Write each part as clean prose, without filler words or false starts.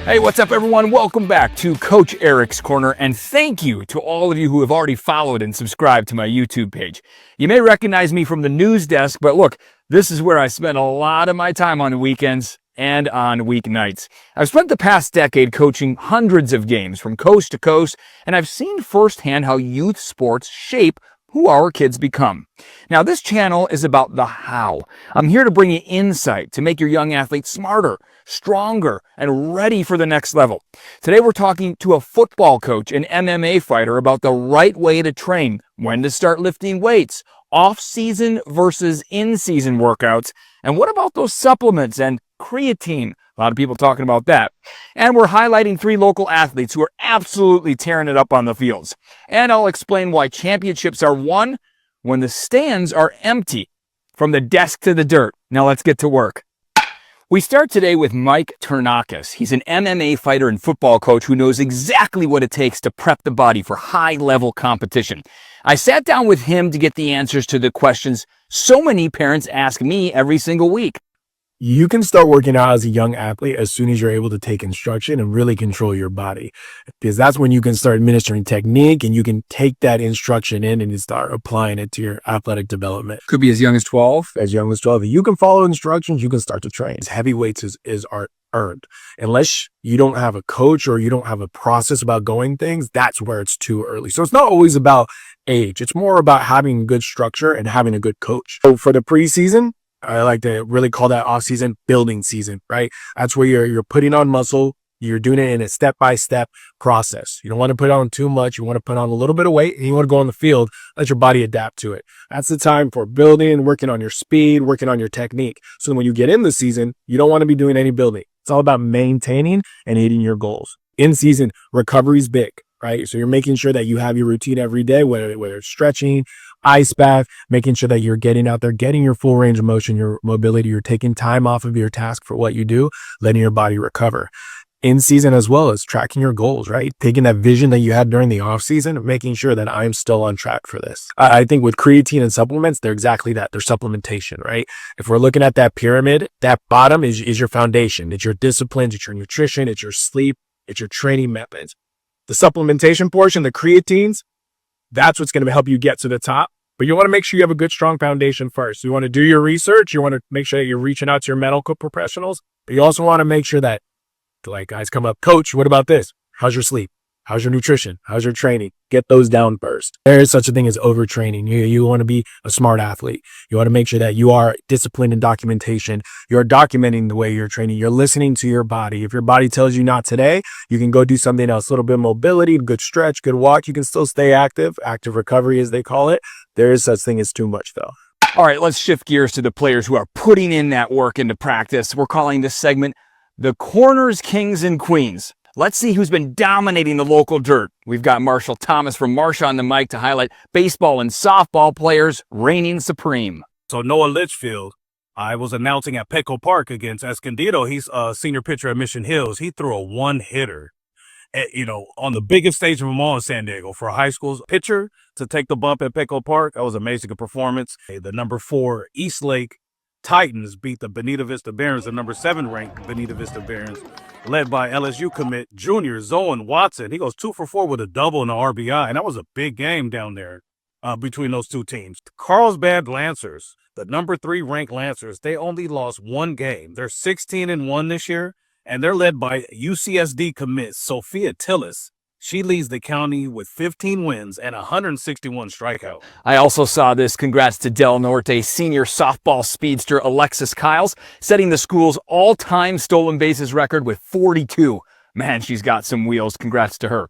Hey, what's up, everyone? Welcome back to Coach Eric's Corner, and thank you to all of you who have already followed and subscribed to my YouTube page. You may recognize me from the news desk, but look, this is where I spend a lot of my time on the weekends and on weeknights. I've spent the past decade coaching hundreds of games from coast to coast, and I've seen firsthand how youth sports shape who our kids become. Now, this channel is about the how. I'm here to bring you insight to make your young athletes smarter, stronger, and ready for the next level. Today, we're talking to a football coach and MMA fighter about the right way to train, when to start lifting weights, off-season versus in-season workouts, and what about those supplements and creatine? A lot of people talking about that. And we're highlighting 3 local athletes who are absolutely tearing it up on the fields. And I'll explain why championships are won when the stands are empty. From the desk to the dirt. Now let's get to work. We start today with Mike Ternakis. He's an MMA fighter and football coach who knows exactly what it takes to prep the body for high-level competition. I sat down with him to get the answers to the questions so many parents ask me every single week. You can start working out as a young athlete as soon as you're able to take instruction and really control your body, because that's when you can start administering technique and you can take that instruction in and start applying it to your athletic development. Could be as young as 12. As young as 12. If you can follow instructions, you can start to train. Heavy weights are earned. Unless you don't have a coach or you don't have a process about going things, that's where it's too early. So it's not always about age. It's more about having good structure and having a good coach. So for the preseason, I like to really call that off-season building season, right? That's where you're putting on muscle. You're doing it in a step-by-step process. You don't want to put on too much. You want to put on a little bit of weight, and you want to go on the field, let your body adapt to it. That's the time for building, working on your speed, working on your technique. So when you get in the season, you don't want to be doing any building. It's all about maintaining and hitting your goals. In season, recovery is big, right? So you're making sure that you have your routine every day, whether it's stretching, ice bath, making sure that you're getting out there, getting your full range of motion, your mobility, you're taking time off of your task for what you do, letting your body recover. In season as well as tracking your goals, right? Taking that vision that you had during the off season, making sure that I'm still on track for this. I think with creatine and supplements, they're exactly that. They're supplementation, right? If we're looking at that pyramid, that bottom is your foundation. It's your disciplines, it's your nutrition, it's your sleep, it's your training methods. The supplementation portion, the creatines, that's what's going to help you get to the top. But you want to make sure you have a good, strong foundation first. You want to do your research. You want to make sure that you're reaching out to your medical professionals. But you also want to make sure that, like, guys come up, coach, what about this? How's your sleep? How's your nutrition? How's your training? Get those down first. There is such a thing as overtraining. You want to be a smart athlete. You want to make sure that you are disciplined in documentation. You're documenting the way you're training. You're listening to your body. If your body tells you not today, you can go do something else. A little bit of mobility, good stretch, good walk. You can still stay active recovery as they call it. There is such thing as too much though. All right, let's shift gears to the players who are putting in that work into practice. We're calling this segment the Corners, Kings, and Queens. Let's see who's been dominating the local dirt. We've got Marshall Thomas from Marsh on the mic to highlight baseball and softball players reigning supreme. So Noah Litchfield, I was announcing at Petco Park against Escondido. He's a senior pitcher at Mission Hills. He threw a one-hitter, on the biggest stage of them all in San Diego for a high school pitcher to take the bump at Petco Park. That was an amazing performance. The number 4 Eastlake Titans beat the Bonita Vista Barons, the number 7 ranked Bonita Vista Barons, led by LSU commit junior Zoan Watson. He goes 2 for 4 with a double and an RBI, and that was a big game down there between those two teams. Carlsbad Lancers, the number 3 ranked Lancers, they only lost 1 game. They're 16-1 this year, and they're led by UCSD commit Sophia Tillis. She leads the county with 15 wins and 161 strikeouts. I also saw this. Congrats to Del Norte senior softball speedster Alexis Kyles, setting the school's all-time stolen bases record with 42. Man, she's got some wheels. Congrats to her.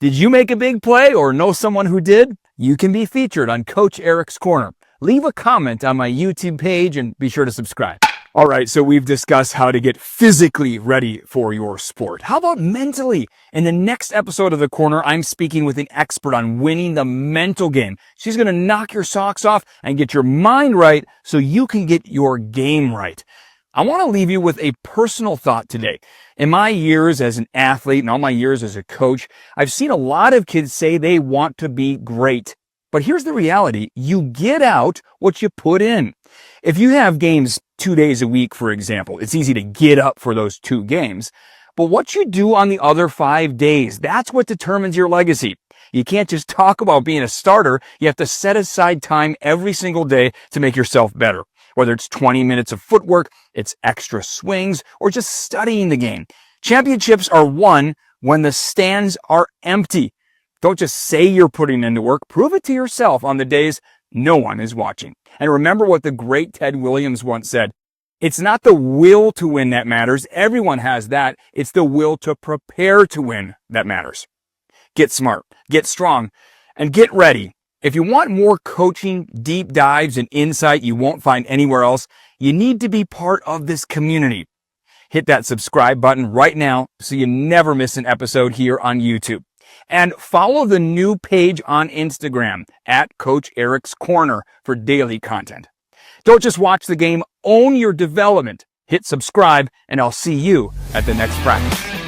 Did you make a big play or know someone who did? You can be featured on Coach Eric's Corner. Leave a comment on my YouTube page and be sure to subscribe. All right, so we've discussed how to get physically ready for your sport. How about mentally? In the next episode of The Corner, I'm speaking with an expert on winning the mental game. She's going to knock your socks off and get your mind right so you can get your game right. I want to leave you with a personal thought today. In my years as an athlete and all my years as a coach, I've seen a lot of kids say they want to be great. But here's the reality. You get out what you put in. If you have games 2 days a week, for example, it's easy to get up for those 2 games. But what you do on the other 5 days, that's what determines your legacy. You can't just talk about being a starter. You have to set aside time every single day to make yourself better. Whether it's 20 minutes of footwork, it's extra swings, or just studying the game. Championships are won when the stands are empty. Don't just say you're putting into work. Prove it to yourself on the days no one is watching. And remember what the great Ted Williams once said. It's not the will to win that matters. Everyone has that. It's the will to prepare to win that matters. Get smart, get strong, and get ready. If you want more coaching, deep dives, and insight you won't find anywhere else, you need to be part of this community. Hit that subscribe button right now so you never miss an episode here on YouTube. And follow the new page on Instagram at Coach Eric's Corner for daily content. Don't just watch the game, own your development. Hit subscribe, and I'll see you at the next practice.